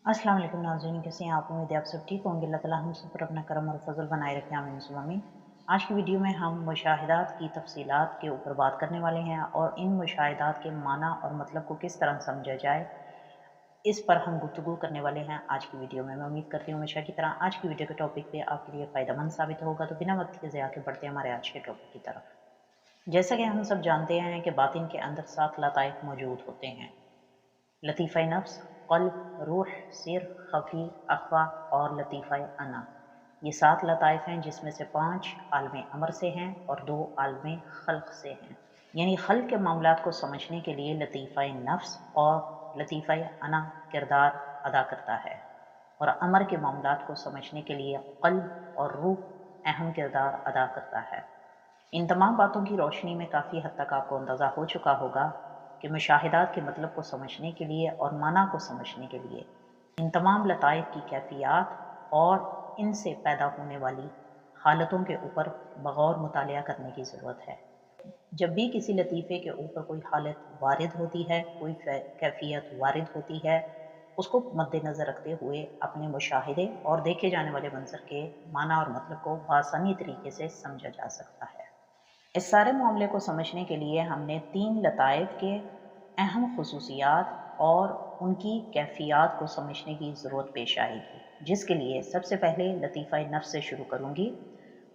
अस्सलाम वालेकुम नाज़रीन, कैसे हैं आप? उम्मीद है आप सब ठीक होंगे। अल्लाह ताला हम सब पर अपना करम और फजल बनाए रखें, आमीन सुम्मा आमीन। आज की वीडियो में हम मुशाहिदात की तफसीलात के ऊपर बात करने वाले हैं और इन मुशाहिदात के माना और मतलब को किस तरह समझा जाए, इस पर हम गुफ्तगू करने वाले हैं आज की वीडियो में। मैं उम्मीद करती हूँ हमेशा की तरह आज की वीडियो के टॉपिक पे आपके लिए फ़ायदेमंद साबित होगा। तो बिना वक्त के ज़ाया के बढ़ते हैं हमारे आज के टॉपिक की तरफ। जैसा कि हम सब जानते हैं कि बातिन के अंदर 7 लताइफ मौजूद होते हैं: लतीफ़ा नफ्स, क़ल्ब, रूह, सिर, ख़फ़ी, अख़फ़ा और लतीफ़ा अना। ये 7 लताइफ़ हैं जिसमें से 5 आलम अमर से हैं और 2 आलम ख़ल्क़ से हैं। यानी ख़ल्क़ के मामलात को समझने के लिए लतीफ़ा नफ्स और लतीफ़ा अना किरदार अदा करता है और अमर के मामलात को समझने के लिए क़ल्ब और रूह अहम किरदार अदा करता है। इन तमाम बातों की रोशनी में काफ़ी हद तक आपको अंदाज़ा हो चुका होगा कि मुशाहिदात के मतलब को समझने के लिए और माना को समझने के लिए इन तमाम लताइफ की कैफियत और इनसे पैदा होने वाली हालतों के ऊपर बग़ौर मुतालिया करने की ज़रूरत है। जब भी किसी लतीफ़े के ऊपर कोई हालत वारिद होती है, कोई कैफियत वारिद होती है, उसको मद्देनज़र रखते हुए अपने मुशाहिदे और देखे जाने वाले मंजर के माना और मतलब को आसानी तरीके से समझा जा सकता है। इस सारे मामले को समझने के लिए हमने 3 लताइफ के अहम खसूसियात और उनकी कैफियत को समझने की ज़रूरत पेश आएगी, जिसके लिए सबसे पहले लतीफ़ा नफ्स से शुरू करूँगी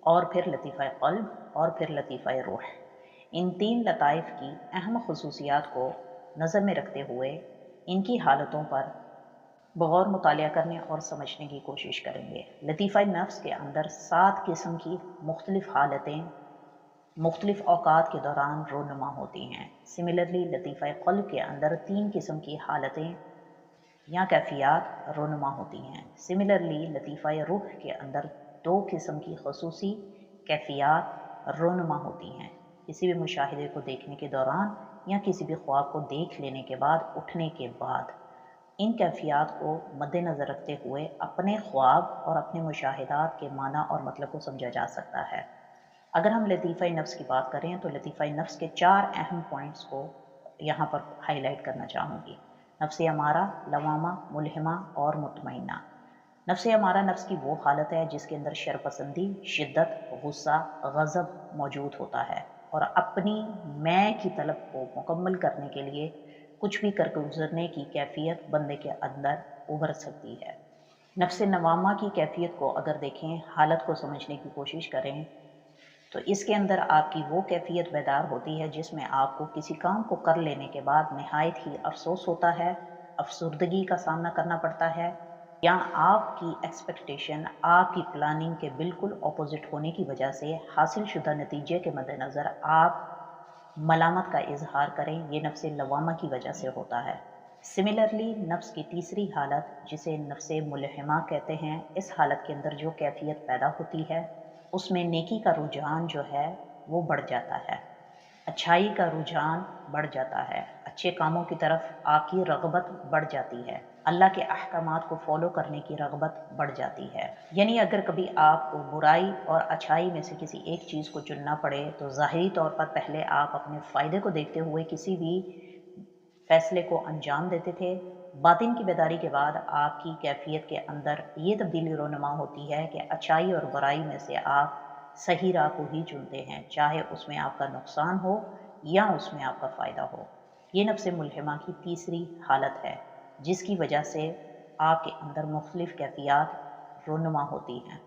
और फिर लतीफ़ा क़ल्ब और फिर लतीफ़ा रूह। इन 3 लताइफ की अहम खसूसियात को नज़र में रखते हुए इनकी हालतों पर बग़ौर मुतालिया करने और समझने की कोशिश करेंगे। लतीफ़ा नफ्स के अंदर 7 किस्म की मुख्तलिफ़ हालतें मुख्तलिफ़ औक़ात के दौरान रोनुमा होती हैं। सिमिलरली लतीफ़ा क़ल्ब के अंदर 3 किस्म की हालतें या कैफियत रोनुमा होती हैं। सिमिलरली लतीफ़ा रूह के अंदर 2 किस्म की खसूसी कैफियत रोनुमा होती हैं। किसी भी मुशाहिदे को देखने के दौरान या किसी भी ख्वाब को देख लेने के बाद, उठने के बाद, इन कैफियत को मद्देनज़र रखते हुए अपने ख्वाब और अपने मुशाहिदात के माना और मतलब को समझा जा सकता है। अगर हम लतीफ़ा नफ्स की बात करें तो लतीफ़ा नफ्स के 4 अहम पॉइंट्स को यहाँ पर हाईलाइट करना चाहूँगी: नफ्स अमारा, लवामा, मुल्हिमा और मुतमइन्ना। नफ्स अमारा नफ्स की वो हालत है जिसके अंदर शरपसंदी, शिद्दत, गुस्सा, गज़ब मौजूद होता है और अपनी मैं की तलब को मुकम्मल करने के लिए कुछ भी कर गुजरने की कैफियत बंदे के अंदर उभर सकती है। नफ्स नवामा की कैफियत को अगर देखें, हालत को समझने की कोशिश करें, तो इसके अंदर आपकी वो कैफियत बेदार होती है जिसमें आपको किसी काम को कर लेने के बाद नहायत ही अफसोस होता है, अफसुर्दगी का सामना करना पड़ता है, या आपकी एक्सपेक्टेशन, आपकी प्लानिंग के बिल्कुल ऑपोजिट होने की वजह से हासिल शुदा नतीजे के मद्देनज़र आप मलामत का इजहार करें, ये नफ्स लवामा की वजह से होता है। सिमिलरली नफ्स की तीसरी हालत, जिसे नफ्स मुलहिमा कहते हैं, इस हालत के अंदर जो कैफियत पैदा होती है उसमें नेकी का रुझान जो है वो बढ़ जाता है, अच्छाई का रुझान बढ़ जाता है, अच्छे कामों की तरफ आपकी रग़बत बढ़ जाती है, अल्लाह के अहकामात को फॉलो करने की रग़बत बढ़ जाती है। यानी अगर कभी आपको बुराई और अच्छाई में से किसी एक चीज़ को चुनना पड़े तो ज़ाहिरी तौर पर पहले आप अपने फ़ायदे को देखते हुए किसी भी फ़ैसले को अंजाम देते थे। बातिन की बेदारी के बाद आपकी कैफियत के अंदर ये तब्दीली रोनुमा होती है कि अच्छाई और बुराई में से आप सही राह को ही चुनते हैं, चाहे उसमें आपका नुकसान हो या उसमें आपका फ़ायदा हो। ये नफ्स मुल्हिमा की तीसरी हालत है जिसकी वजह से आपके अंदर मुख्तलिफ़ कैफियत रोनुमा होती हैं।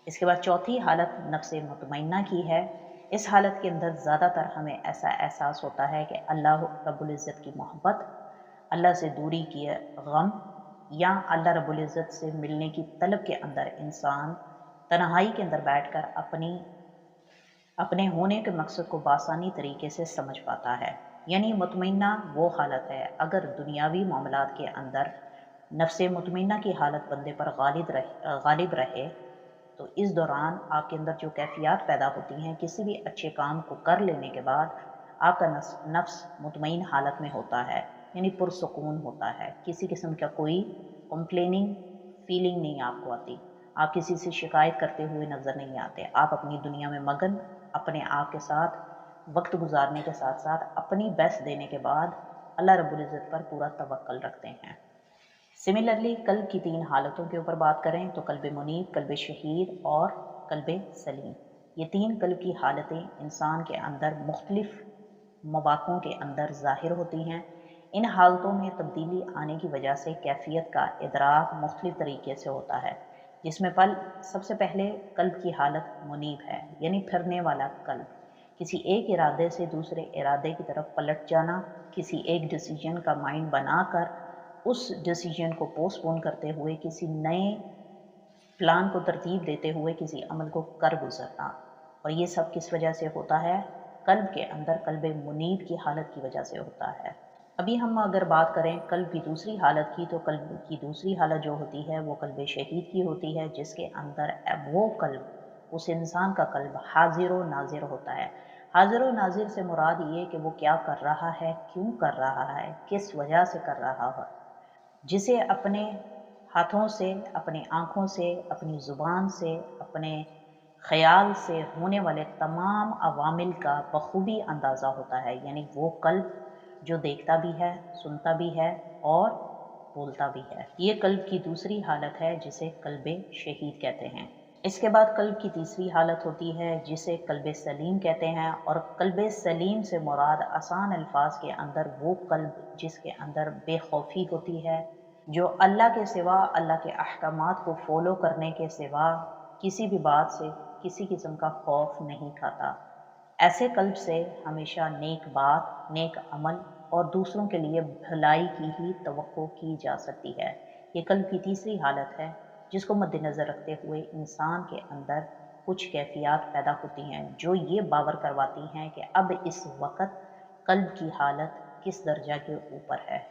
इसके बाद चौथी हालत नफ्स मुतमइन्ना की है। इस हालत के अंदर ज़्यादातर हमें ऐसा एहसास होता है कि अल्लाह रब्बुल इज़्ज़त की मोहब्बत, अल्लाह से दूरी की गम या अल्लाह रब्बुल इज़्ज़त से मिलने की तलब के अंदर इंसान तन्हाई के अंदर बैठकर अपने होने के मकसद को बासानी तरीके से समझ पाता है। यानी मुतमइन्ना वो हालत है, अगर दुनियावी मामलात के अंदर नफ्स मुतमइन्ना की हालत बंदे पर गालिब रहे तो इस दौरान आपके अंदर जो कैफियत पैदा होती हैं, किसी भी अच्छे काम को कर लेने के बाद आपका नफ्स मुतमईन हालत में होता है, यानी पुरसकून होता है, किसी किस्म का कोई कंप्लेनिंग फीलिंग नहीं आपको आती, आप किसी से शिकायत करते हुए नज़र नहीं आते, आप अपनी दुनिया में मगन अपने आप के साथ वक्त गुजारने के साथ साथ अपनी बेस्ट देने के बाद अल्लाह रब्बुल इज़्ज़त पर पूरा तवक्कल रखते हैं। सिमिलरली कल्ब की 3 हालतों के ऊपर बात करें तो कल्ब मुनीब, कल्ब शहीद और कल्ब सलीम। ये 3 कल्ब की हालतें इंसान के अंदर मुख्तलिफ मौक़ों के अंदर ज़ाहिर होती हैं। इन हालतों में तब्दीली आने की वजह से कैफ़ियत का इदराक मुख्तलिफ तरीके से होता है, जिसमें सबसे पहले कल्ब की हालत मुनीब है, यानी फिरने वाला कल्ब। किसी एक इरादे से दूसरे इरादे की तरफ पलट जाना, किसी एक डिसीजन का माइंड बनाकर उस डिसीजन को पोस्टपोन करते हुए किसी नए प्लान को तरतीब देते हुए किसी अमल को कर गुजरना। और ये सब किस वजह से होता है? कल्ब के अंदर कल्ब मुनीब की हालत की वजह से होता है। अभी हम अगर बात करें कल्ब की दूसरी हालत की, तो कल्ब की दूसरी हालत जो होती है वो कल्ब शहीद की होती है, जिसके अंदर वो कल्ब, उस इंसान का कल्ब हाजिर व नाजिर होता है। हाजिर व नाजिर से मुराद ये कि वो क्या कर रहा है, क्यों कर रहा है, किस वजह से कर रहा है, जिसे अपने हाथों से, अपनी आँखों से, अपनी ज़ुबान से, अपने ख़याल से होने वाले तमाम अवामिल का बखूबी अंदाज़ा होता है। यानी वो कल्ब जो देखता भी है, सुनता भी है और बोलता भी है। ये कल्ब की दूसरी हालत है जिसे कल्ब शहीद कहते हैं। इसके बाद कल्ब की तीसरी हालत होती है जिसे कल्ब सलीम कहते हैं, और कल्ब सलीम से मुराद आसान अल्फाज के अंदर वो कल्ब जिसके अंदर बेखौफी होती है, जो अल्लाह के सिवा, अल्लाह के अहकामात को फॉलो करने के सिवा किसी भी बात से किसी किस्म का खौफ नहीं खाता। ऐसे कल्ब से हमेशा नेक बात, नेक अमल और दूसरों के लिए भलाई की ही तवक्को की जा सकती है। ये कल्ब की तीसरी हालत है जिसको मद्देनज़र रखते हुए इंसान के अंदर कुछ कैफियत पैदा होती हैं जो ये बावर करवाती हैं कि अब इस वक़्त कल्ब की हालत किस दर्जा के ऊपर है।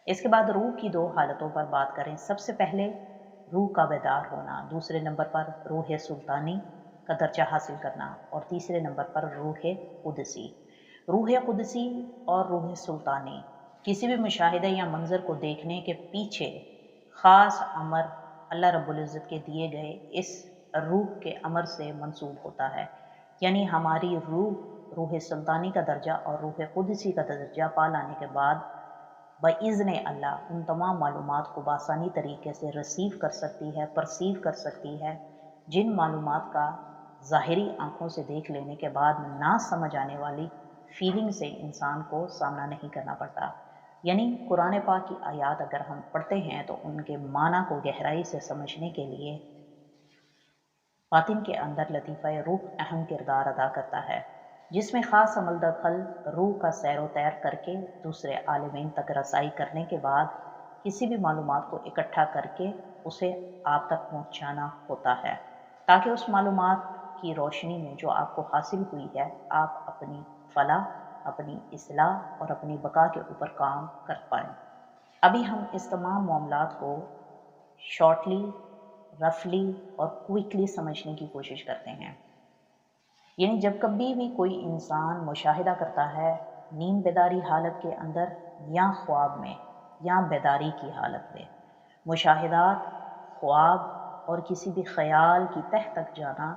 इसके बाद रूह की 2 हालतों पर बात करें। सबसे पहले रूह का बेदार होना, दूसरे नंबर पर रूह सुल्तानी का दर्जा हासिल करना और तीसरे नंबर पर रूह कुदसी। रूह कुदसी और रूह सुल्तानी किसी भी मुशाहिदे या मंजर को देखने के पीछे ख़ास अमर अल्लाह रब्बुल इज़्ज़त के दिए गए इस रूह के अमर से मंसूब होता है। यानी हमारी रूह सुल्तानी का दर्जा और रूह कुदसी का दर्जा पा लाने के बाद बइज़्न अल्लाह उन तमाम मालूमात को बासानी तरीके से रिसीव कर सकती है, परसीव कर सकती है, जिन मालूमात का ज़ाहिरी आँखों से देख लेने के बाद ना समझ आने वाली फीलिंग से इंसान को सामना नहीं करना पड़ता। यानी कुरान पाक की आयात अगर हम पढ़ते हैं तो उनके माना को गहराई से समझने के लिए बातिन के अंदर लतीफ़ा रूह अहम किरदार अदा करता है, जिसमें ख़ास अमल दखल रूह का सैर तैर करके दूसरे आलिमीन तक रसाई करने के बाद किसी भी मालूमात को इकट्ठा करके उसे आप तक पहुँचाना होता है, ताकि उस मालूमात की रोशनी में जो आपको हासिल हुई है आप अपनी फलाह, अपनी इस्लाह और अपनी बका के ऊपर काम कर पाएँ। अभी हम इस तमाम मामलात को शॉर्टली, रफली और क्विकली समझने की कोशिश करते हैं। यानी जब कभी भी कोई इंसान मुशाहिदा करता है नींद बेदारी हालत के अंदर या ख्वाब में या बेदारी की हालत में, मुशाहिदात, ख्वाब और किसी भी ख़याल की तह तक जाना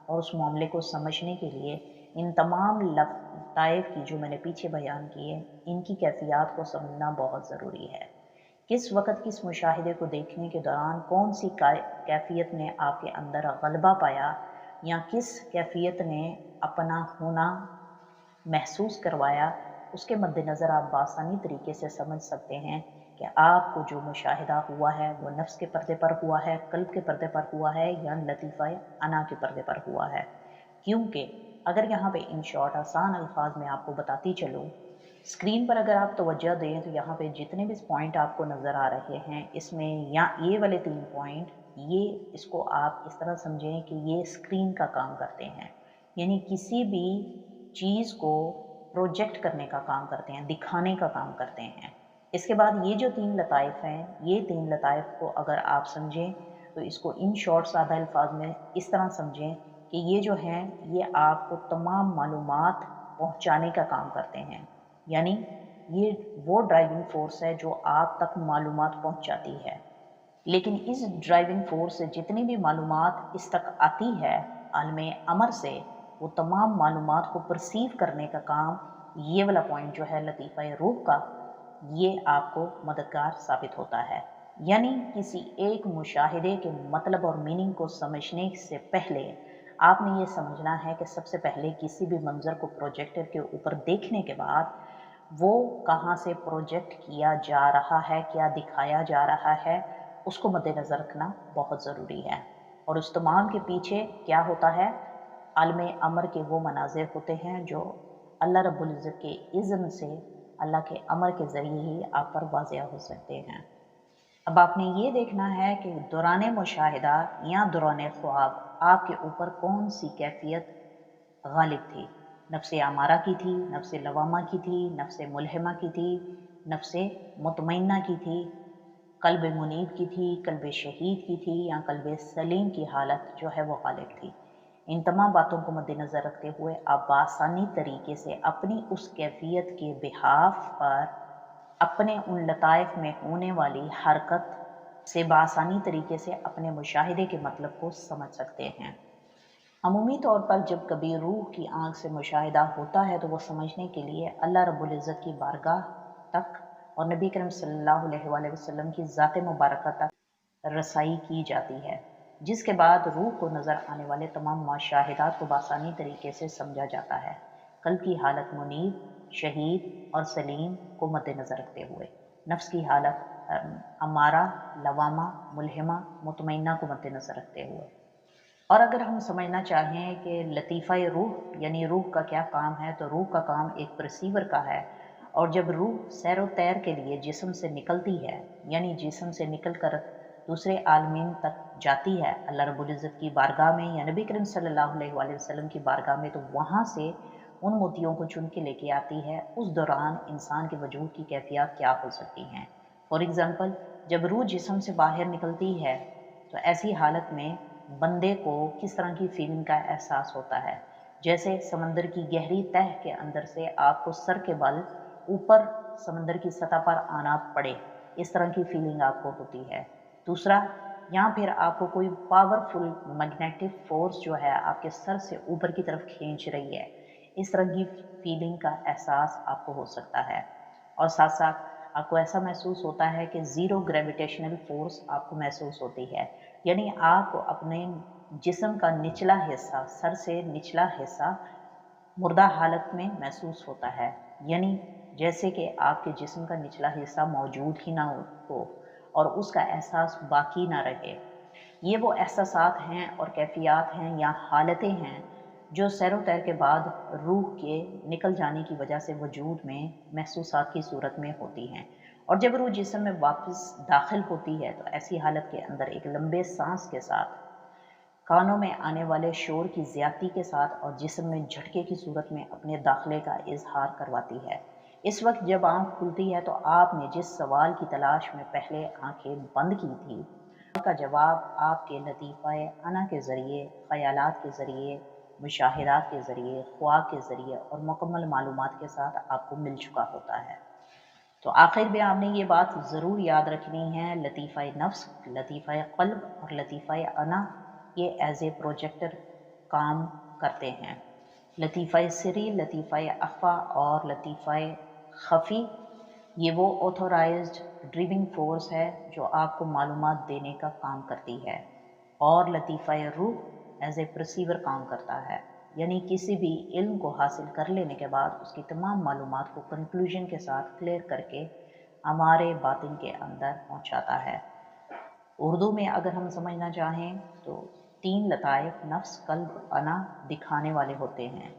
और उस मामले को समझने के लिए इन तमाम लताइफ की जो मैंने पीछे बयान किए, इनकी कैफियत को समझना बहुत ज़रूरी है। किस वक़्त किस मुशाहिदे को देखने के दौरान कौन सी कैफियत ने आपके अंदर गलबा पाया या किस कैफियत ने अपना होना महसूस करवाया, उसके मद्देनज़र आप बासानी तरीके से समझ सकते हैं कि आपको जो मुशाहिदा हुआ है वो नफ्स के पर्दे पर हुआ है, कल्ब के पर्दे पर हुआ है या लतीफ़ा अना के पर्दे पर हुआ है। क्योंकि अगर यहाँ पे इन शॉर्ट आसान अल्फाज में आपको बताती चलूँ, स्क्रीन पर अगर आप तवज्जो दें तो यहाँ पे जितने भी पॉइंट आपको नज़र आ रहे हैं, इसमें या ये वाले 3 पॉइंट, ये इसको आप इस तरह समझें कि ये स्क्रीन का काम करते हैं, यानी किसी भी चीज़ को प्रोजेक्ट करने का काम करते हैं, दिखाने का काम करते हैं। इसके बाद ये जो 3 लताइफ़ हैं, ये 3 लताइफ़ को अगर आप समझें तो इसको इन शॉर्ट सादा अल्फाज में इस तरह समझें कि ये जो हैं ये आपको तमाम मालूमात पहुँचाने का काम करते हैं। यानी ये वो ड्राइविंग फोर्स है जो आप तक मालूमात पहुँचाती है। लेकिन इस ड्राइविंग फोर्स से जितनी भी मालूमात इस तक आती है आलमे अमर से, वो तमाम मालूमात को परसीव करने का काम ये वाला पॉइंट जो है लतीफ़ा रूह का, ये आपको मददगार साबित होता है। यानी किसी एक मुशाहिदे के मतलब और मीनिंग को समझने से पहले आपने ये समझना है कि सबसे पहले किसी भी मंजर को प्रोजेक्टर के ऊपर देखने के बाद वो कहाँ से प्रोजेक्ट किया जा रहा है, क्या दिखाया जा रहा है, उसको मद्देनज़र रखना बहुत ज़रूरी है। और उस तमाम के पीछे क्या होता है, आलम अमर के वो मनाजिर होते हैं जो अल्लाह रब्बुल इज़्ज़त के इज़्न से, अल्लाह के अमर के ज़रिए ही आप पर वाज़िया हो सकते हैं। अब आपने ये देखना है कि दौरान मुशाहिदा या दौरान ख्वाब आपके ऊपर कौन सी कैफियत गालिब थी। नफ्स अमारा की थी, नफ्स लवामा की थी, नफ्स मुलहिमा की थी, नफ्स मुतमइन्ना की थी, कल्ब मुनीब की थी, कल्ब शहीद की थी, या कल्ब सलीम की हालत जो है वो गालिब थी। इन तमाम बातों को मद्देनज़र रखते हुए आप बासानी तरीके से अपनी उस कैफियत के बिहाफ पर अपने उन लताइफ में होने वाली हरकत से बासानी तरीके से अपने मुशाहिदे के मतलब को समझ सकते हैं। अमूमी तौर पर जब कभी रूह की आंख से मुशाहिदा होता है तो वो समझने के लिए अल्लाह रब्बुल इज़्ज़त की बारगाह तक और नबी करीम सल्लल्लाहु अलैहि वसल्लम की ज़ात मुबारक तक रसाई की जाती है, जिसके बाद रूह को नज़र आने वाले तमाम मुशाहिदात को बासानी तरीके से समझा जाता है, कल्ब की हालत मुनीब, शहीद और सलीम को मद्देनज़र रखते हुए, नफ्स की हालत अमारा, लवामा, मुलहिमा, मुतमइन्ना को मद्देनज़र रखते हुए। और अगर हम समझना चाहें कि लतीफ़ा रूह यानी रूह का क्या काम है, तो रूह का काम एक परसीवर का है। और जब रूह सैर व तैर के लिए जिस्म से निकलती है, यानी जिस्म से निकल कर दूसरे आलमीन तक जाती है अल्लाह रब्बुल इज़्ज़त की बारगाह में या नबी करीम सल्लल्लाहु अलैहि वसल्लम की बारगाह में, तो वहाँ से उन मोतियों को चुन के लेके आती है। उस दौरान इंसान के वजूद की कैफियत क्या हो सकती हैं। फॉर एग्ज़ाम्पल, जब रूह जिस्म से बाहर निकलती है तो ऐसी हालत में बंदे को किस तरह की फीलिंग का एहसास होता है। जैसे समंदर की गहरी तह के अंदर से आपको सर के बल ऊपर समंदर की सतह पर आना पड़े, इस तरह की फीलिंग आपको होती है। दूसरा, या फिर आपको कोई पावरफुल मैग्नेटिक फोर्स जो है आपके सर से ऊपर की तरफ खींच रही है, इस तरह की फीलिंग का एहसास आपको हो सकता है। और साथ साथ आपको ऐसा महसूस होता है कि ज़ीरो ग्रेविटेशनल फोर्स आपको महसूस होती है, यानी आपको अपने जिस्म का निचला हिस्सा, सर से निचला हिस्सा मुर्दा हालत में महसूस होता है, यानी जैसे कि आपके जिस्म का निचला हिस्सा मौजूद ही ना हो और उसका एहसास बाकी ना रहे। ये वो एहसासात हैं और कैफियत हैं या हालतें हैं जो सैरो तैर के बाद रूह के निकल जाने की वजह से वजूद में महसूसात की सूरत में होती हैं। और जब रूह जिस्म में वापस दाखिल होती है तो ऐसी हालत के अंदर एक लंबे सांस के साथ, कानों में आने वाले शोर की ज़्यादती के साथ और जिस्म में झटके की सूरत में अपने दाखिले का इजहार करवाती है। इस वक्त जब आँख खुलती है तो आपने जिस सवाल की तलाश में पहले आंखें बंद की थी, का जवाब आपके लतीफ़ा अना के ज़रिए, ख़यालात के ज़रिए, मुशाहिदात के ज़रिए, ख्वाब के ज़रिए और मुकम्मल मालूमात के साथ आपको मिल चुका होता है। तो आखिर में आपने ये बात ज़रूर याद रखनी है, लतीफ़ा नफ्स, लतीफ़ा क़ल्ब और लतीफ़ा अना ये एज़ ए प्रोजेक्टर काम करते हैं। लतीफ़ा सिरी, लतीफ़ा अख़फ़ा और लतीफ़ा ख़फ़ी ये वो ऑथोराइज्ड ड्राइविंग फोर्स है जो आपको मालूमात देने का काम करती है। और लतीफ़ा रूह एज ए परसीवर काम करता है, यानी किसी भी इल्म को हासिल कर लेने के बाद उसकी तमाम मालूमात को कंक्लूजन के साथ क्लियर करके हमारे बातिन के अंदर पहुंचाता है। उर्दू में अगर हम समझना चाहें तो 3 लताइफ नफ्स, कल्ब, अना दिखाने वाले होते हैं,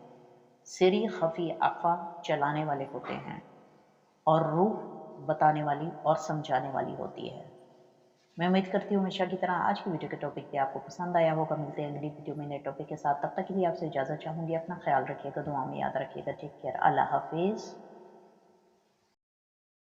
सिरी, खफ़ी, अफ़ा चलाने वाले होते हैं और रूह बताने वाली और समझाने वाली होती है। मैं उम्मीद करती हूँ हमेशा की तरह आज की वीडियो के टॉपिक भी आपको पसंद आया होगा। मिलते हैं अगली वीडियो में नए टॉपिक के साथ, तब तक के लिए आपसे इजाज़त चाहूँगी। अपना ख्याल रखिएगा, दुआ में याद रखिएगा। टेक केयर, अल्लाह हाफिज़।